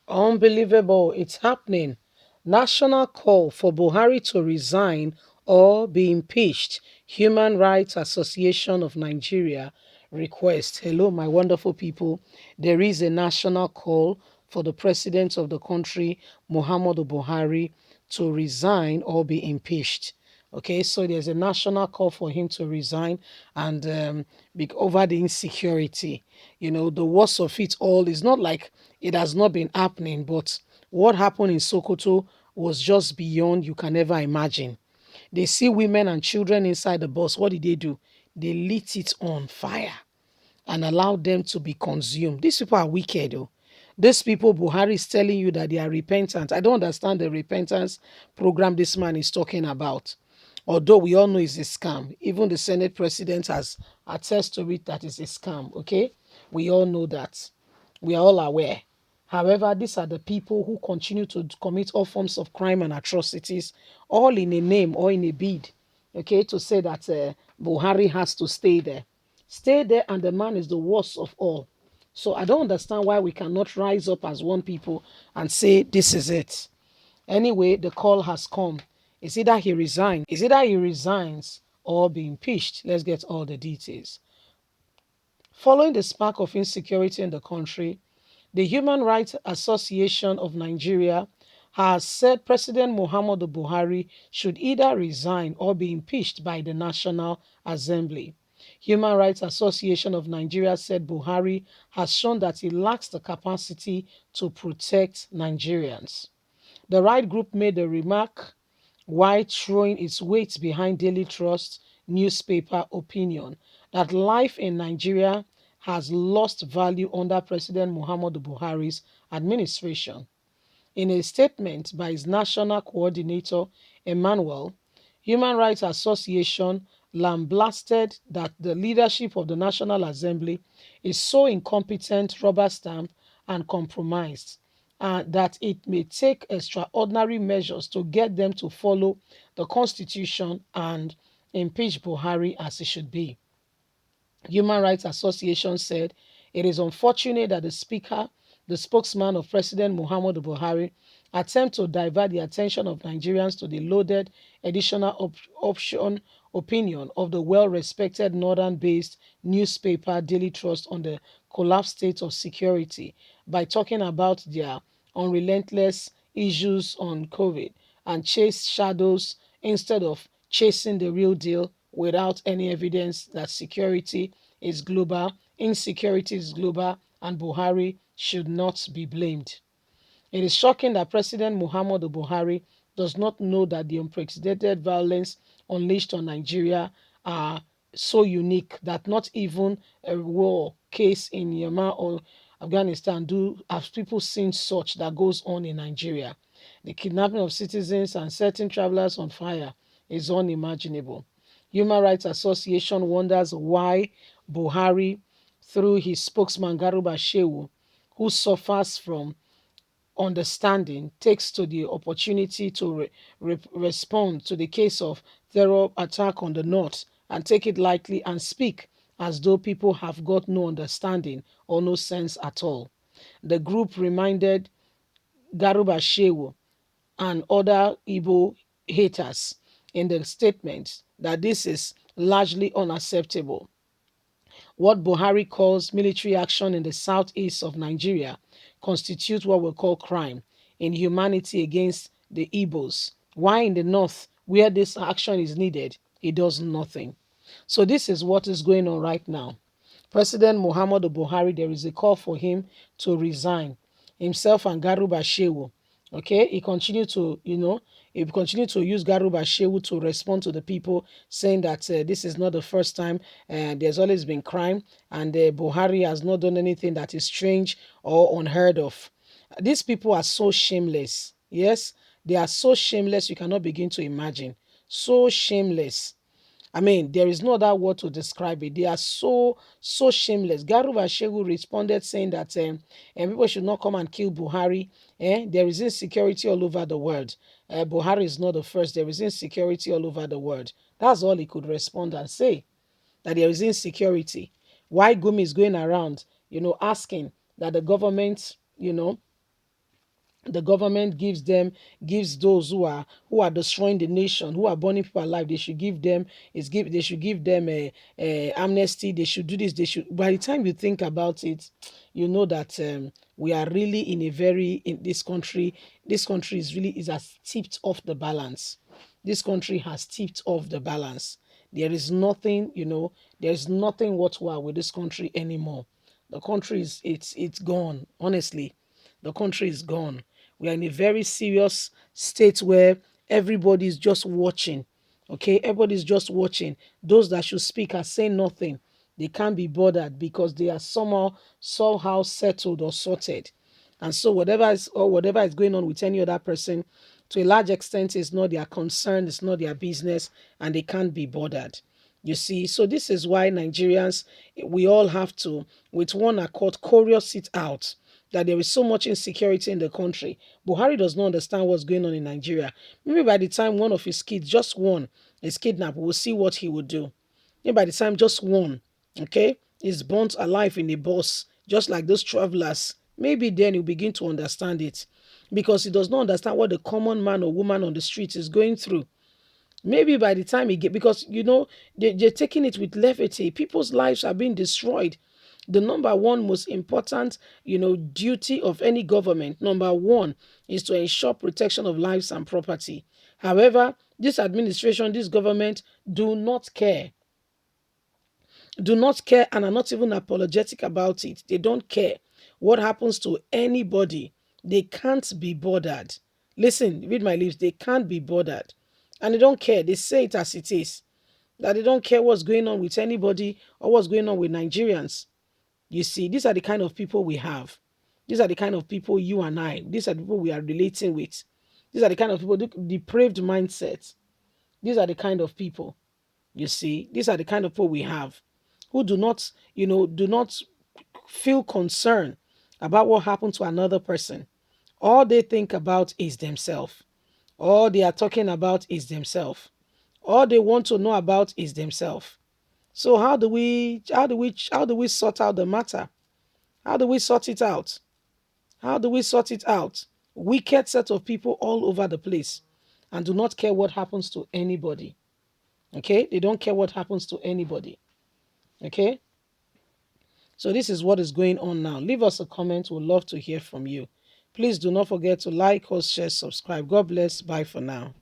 Unbelievable. It's happening. National call for Buhari to resign or be impeached. Human Rights Association of Nigeria request. Hello, my wonderful people. There is a national call for the president of the country, Muhammadu Buhari, to resign or be impeached. Okay, so there's a national call for him to resign and over the insecurity. The worst of it all is not like it has not been happening, but what happened in Sokoto was just beyond you can ever imagine. They see women and children inside the bus. What did they do? They lit it on fire and allowed them to be consumed. These people are wicked, though. These people, Buhari is telling you that they are repentant. I don't understand the repentance program this man is talking about. Although we all know it's a scam. Even the Senate president has attested to it that it's a scam, okay? We all know that. We are all aware. However, these are the people who continue to commit all forms of crime and atrocities, all in a name or in a bid, okay, to say that Buhari has to stay there. Stay there, and the man is the worst of all. So I don't understand why we cannot rise up as one people and say this is it. Anyway, the call has come. Is either he resigns or be impeached. Let's get all the details. Following the spark of insecurity in the country, the Human Rights Association of Nigeria has said President Muhammadu Buhari should either resign or be impeached by the National Assembly. Human Rights Association of Nigeria said Buhari has shown that he lacks the capacity to protect Nigerians. The right group made the remark while throwing its weight behind Daily Trust newspaper opinion that life in Nigeria has lost value under President Muhammadu Buhari's administration. In a statement by his national coordinator, Emmanuel, Human Rights Association lambasted that the leadership of the National Assembly is so incompetent, rubber-stamped, and compromised that it may take extraordinary measures to get them to follow the Constitution and impeach Buhari as it should be. Human Rights Association said it is unfortunate that the speaker, the spokesman of President Muhammadu Buhari, attempt to divert the attention of Nigerians to the loaded additional option opinion of the well-respected northern-based newspaper Daily Trust on the collapsed state of security by talking about their unrelentless issues on COVID and chase shadows instead of chasing the real deal without any evidence that security is global, insecurity is global, and Buhari should not be blamed. It is shocking that President Muhammadu Buhari does not know that the unprecedented violence unleashed on Nigeria are so unique that not even a war case in Yemen or Afghanistan do have people seen such that goes on in Nigeria. The kidnapping of citizens and setting travelers on fire is unimaginable. Human Rights Association wonders why Buhari, through his spokesman Garuba Shehu, who suffers from understanding, takes to the opportunity to respond to the case of terror attack on the north and take it lightly and speak as though people have got no understanding or no sense at all. The group reminded Garuba Shehu and other Igbo haters in the statement that this is largely unacceptable. What Buhari calls military action in the southeast of Nigeria constitutes what we call crime, inhumanity against the Igbos. Why in the north, where this action is needed, he does nothing. So this is what is going on right now. President Muhammadu Buhari, there is a call for him to resign. Himself and Garuba Shehu. Okay, he continued to use Garuba Shehu to respond to the people, saying that this is not the first time. There's always been crime, and Buhari has not done anything that is strange or unheard of. These people are so shameless. Yes, they are so shameless you cannot begin to imagine. So shameless. I mean, there is no other word to describe it. They are so shameless. Garuba Shehu responded saying that people should not come and kill Buhari. There is insecurity all over the world. Buhari is not the first. There is insecurity all over the world. That's all he could respond and say, that there is insecurity. Why Gumi is going around, asking that the government, The government gives those who are destroying the nation, who are burning people alive. They should give them they should give them a amnesty. They should do this. They should. By the time you think about it, you know that we are really in a very in this country. This country is has tipped off the balance. This country has tipped off the balance. There is nothing, there is nothing worthwhile with this country anymore. The country is it's gone. Honestly, the country is gone. We are in a very serious state where everybody's just watching. Okay, everybody's just watching. Those that should speak are saying nothing. They can't be bothered because they are somehow settled or sorted. And so whatever is going on with any other person, to a large extent, is not their concern, it's not their business, and they can't be bothered. You see, so this is why Nigerians, we all have to, with one accord, chorus it out that there is so much insecurity in the country. Buhari does not understand what's going on in Nigeria. Maybe by the time one of his kids, just one, is kidnapped, we'll see what he will do. Maybe by the time just one, okay, is burnt alive in a bus, just like those travelers, maybe then he'll begin to understand it. Because he does not understand what the common man or woman on the street is going through. Maybe by the time he get, because they're taking it with levity. People's lives are being destroyed. The number one most important, duty of any government, number one, is to ensure protection of lives and property. However, this administration, this government do not care and are not even apologetic about it. They don't care what happens to anybody. They can't be bothered. Listen, read my lips. They can't be bothered. And they don't care. They say it as it is. That they don't care what's going on with anybody or what's going on with Nigerians. You see, these are the kind of people we have. These are the kind of people you and I, these are the people we are relating with. These are the kind of people, depraved mindsets. These are the kind of people, you see, these are the kind of people we have who do not feel concern about what happened to another person. All they think about is themselves. All they are talking about is themselves. All they want to know about is themselves. So how do we sort out the matter? How do we sort it out? How do we sort it out? Wicked set of people all over the place and do not care what happens to anybody. Okay? They don't care what happens to anybody. Okay? So this is what is going on now. Leave us a comment. We'd love to hear from you. Please do not forget to like, share, subscribe. God bless. Bye for now.